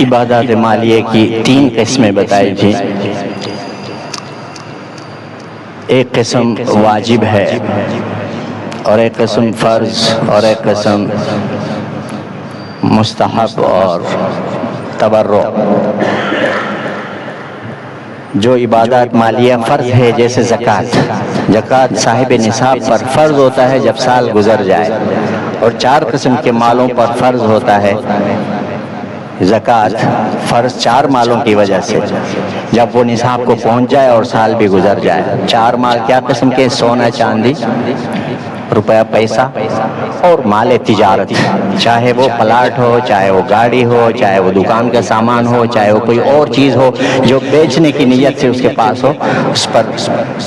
عبادات مالیہ کی تین قسمیں بتائی تھیں۔ ایک قسم واجب ہے اور ایک قسم فرض اور ایک قسم مستحب اور تبرع۔ جو عبادات مالیہ فرض ہے جیسے زکوٰۃ صاحب نصاب پر فرض ہوتا ہے جب سال گزر جائے، اور چار قسم کے مالوں پر فرض ہوتا ہے زکوٰۃ فرض چار مالوں کی وجہ سے جب وہ نصاب کو پہنچ جائے اور سال بھی گزر جائے۔ چار مال کیا قسم کے؟ سونا چاندی، روپیہ پیسہ اور مال تجارت، چاہے وہ پلاٹ ہو، چاہے وہ گاڑی ہو، چاہے وہ دکان کا سامان ہو، چاہے وہ کوئی اور چیز ہو جو بیچنے کی نیت سے اس کے پاس ہو، اس پر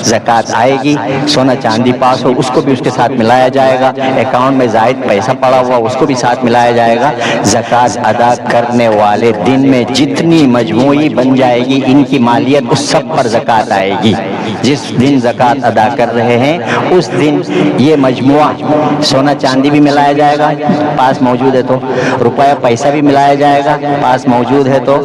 زکوٰۃ آئے گی۔ سونا چاندی پاس ہو اس کو بھی اس کے ساتھ ملایا جائے گا، اکاؤنٹ میں زائد پیسہ پڑا ہوا اس کو بھی ساتھ ملایا جائے گا۔ زکوٰۃ ادا کرنے والے دن میں جتنی مجموعی بن جائے گی ان کی مالیت اس سب پر زکوٰۃ آئے گی۔ جس دن زکوٰۃ ادا کر رہے ہیں اس دن یہ مجموعہ سونا چاندی بھی ملایا جائے گا پاس موجود ہے تو، روپیہ پیسہ بھی ملایا جائے گا پاس موجود ہے تو،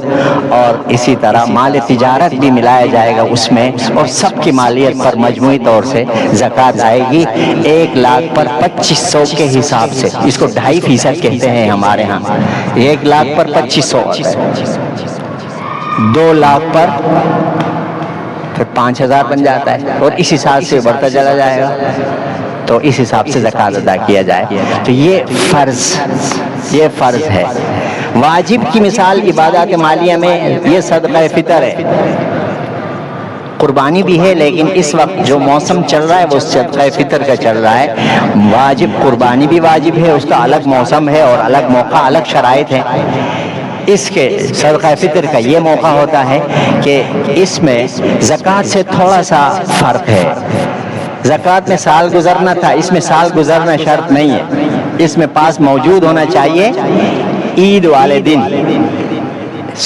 اور اسی طرح مال تجارت بھی ملایا جائے گا اس میں، اور سب کی مالیت پر مجموعی طور سے زکوٰۃ آئے گی 1,00,000 پر 2,500 کے حساب سے۔ اس کو 2.5% کہتے ہیں ہمارے ہاں۔ 1,00,000 پر 2,500، 2,00,000 پر پھر 5,000 بن جاتا ہے، اور اس حساب سے بڑھتا چلا جائے گا، تو اس حساب سے زکوٰۃ ادا کیا جائے۔ تو یہ فرض ہے۔ واجب کی مثال عبادات مالیہ میں یہ صدقہ فطر ہے، قربانی بھی ہے، لیکن اس وقت جو موسم چل رہا ہے وہ صدقہ فطر کا چل رہا ہے۔ واجب قربانی بھی واجب ہے، اس کا الگ موسم ہے اور الگ موقع، الگ شرائط ہے۔ اس کے صدقہ فطر کا یہ موقع ہوتا ہے کہ اس میں زکوٰۃ سے تھوڑا سا فرق ہے۔ زکوٰۃ میں سال گزرنا تھا، اس میں سال گزرنا شرط نہیں ہے۔ اس میں پاس موجود ہونا چاہیے عید والے دن،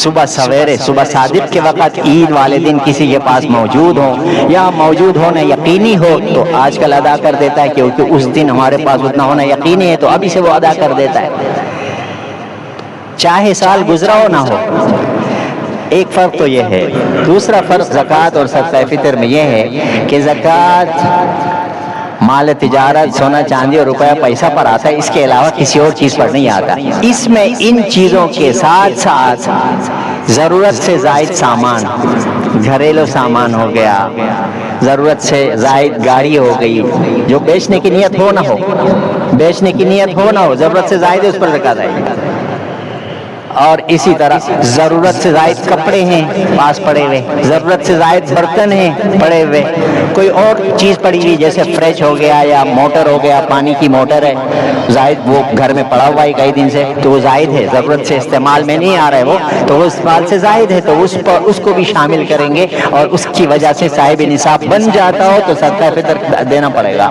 صبح سویرے، صبح صادق کے وقت عید والے دن کسی کے پاس موجود ہو، یا موجود ہونا یقینی ہو تو آج کل ادا کر دیتا ہے، کیونکہ اس دن ہمارے پاس اتنا ہونا یقینی ہے تو ابھی سے وہ ادا کر دیتا ہے، چاہے سال گزرا ہو نہ ہو۔ ایک فرق تو یہ ہے۔ دوسرا فرق زکوٰۃ اور صدقہ فطر میں یہ ہے کہ زکوٰۃ مال تجارت، سونا چاندی اور روپیہ پیسہ پر آتا ہے، اس کے علاوہ کسی اور چیز پر نہیں آتا۔ اس میں ان چیزوں کے ساتھ ساتھ ضرورت سے زائد سامان، گھریلو سامان ہو گیا، ضرورت سے زائد گاڑی ہو گئی، جو بیچنے کی نیت ہو نہ ہو، بیچنے کی نیت ہو نہ ہو، ضرورت سے زائد اس پر زکوٰۃ آئے گی۔ اور اسی طرح ضرورت سے زائد کپڑے ہیں پاس پڑے ہوئے، ضرورت سے زائد برتن ہیں پڑے ہوئے، کوئی اور چیز پڑی ہوئی جیسے فریج ہو گیا یا موٹر ہو گیا، پانی کی موٹر ہے زائد، وہ گھر میں پڑا ہوا ہے کئی دن سے تو وہ زائد ہے، ضرورت سے استعمال میں نہیں آ رہا ہے وہ، تو وہ استعمال سے زائد ہے، تو اس کو بھی شامل کریں گے، اور اس کی وجہ سے صاحب نصاب بن جاتا ہو تو صدقہ فطر دینا پڑے گا۔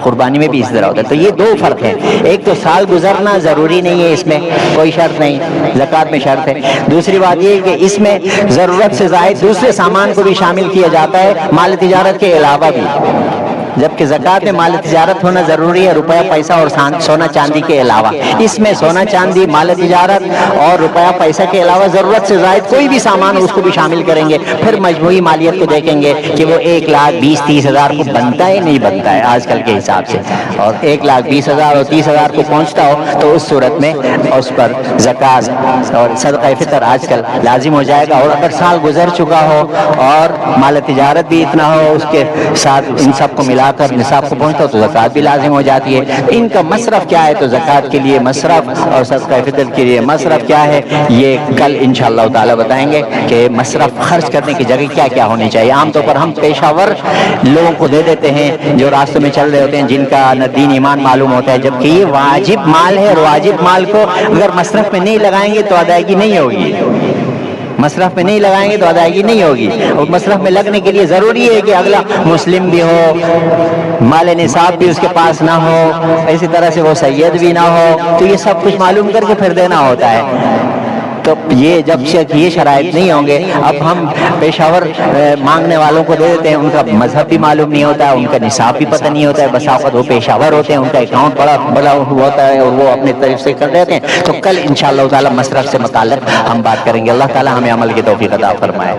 قربانی میں بھی اس طرح ہوتا ہے۔ تو یہ دو فرق ہیں، ایک تو سال گزرنا ضروری نہیں ہے، اس میں کوئی شرط نہیں، زکوٰۃ میں شرط ہے۔ دوسری بات یہ ہے کہ اس میں ضرورت سے زائد دوسرے سامان کو بھی شامل کیا جاتا ہے مال تجارت کے علاوہ بھی، جبکہ زکوٰۃ میں مال تجارت ہونا ضروری ہے، روپیہ پیسہ اور سونا چاندی کے علاوہ۔ اس میں سونا چاندی، مال تجارت اور روپیہ پیسہ کے علاوہ ضرورت سے زائد کوئی بھی سامان اس کو بھی شامل کریں گے، پھر مجموعی مالیت کو دیکھیں گے کہ وہ 1,20,30,000 کو بنتا ہے نہیں بنتا ہے آج کل کے حساب سے، اور 1,20,000 اور 30,000 کو پہنچتا ہو تو اس صورت میں اس پر زکوٰۃ اور صدقہ فطر آج کل لازم ہو جائے گا۔ اور اگر سال گزر چکا ہو اور مال تجارت بھی اتنا ہو، اس کے ساتھ ان سب کو ملا کر نصاب کو پہنچتا ہو تو زکوٰۃ بھی لازم ہو جاتی ہے۔ ان کا مصرف کیا ہے؟ تو زکوٰۃ کے لیے مصرف اور صدقہ فطر کے لیے مصرف کیا ہے یہ کل انشاءاللہ تعالی بتائیں گے کہ مصرف خرچ کرنے کی جگہ کیا کیا ہونی چاہیے۔ عام طور پر ہم پیشہ ور لوگوں کو دے دیتے ہیں جو راستوں میں چل رہے ہوتے ہیں، جن کا نہ دین ایمان معلوم ہوتا ہے، جبکہ یہ واجب مال ہے، اور واجب مال کو اگر مصرف میں نہیں لگائیں گے تو ادائیگی نہیں ہوگی، مصرف میں نہیں لگائیں گے تو ادائیگی نہیں ہوگی، اور مصرف میں لگنے کے لیے ضروری ہے کہ اگلا مسلم بھی ہو، مال نصاب بھی اس کے پاس نہ ہو، اسی طرح سے وہ سید بھی نہ ہو، تو یہ سب کچھ معلوم کر کے پھر دینا ہوتا ہے۔ تو یہ جب سے یہ شرائط نہیں ہوں گے، اب ہم پیشہ ور مانگنے والوں کو دے دیتے ہیں، ان کا مذہب بھی معلوم نہیں ہوتا ہے، ان کا نصاب بھی پتہ نہیں ہوتا ہے، بس اوقات وہ پیشہ ور ہوتے ہیں، ان کا اکاؤنٹ بڑا ہوتا ہے اور وہ اپنے طرف سے کر دیتے ہیں۔ تو کل انشاءاللہ تعالی مصرف سے متعلق ہم بات کریں گے۔ اللہ تعالی ہمیں عمل کی توفیق عطا فرمائے۔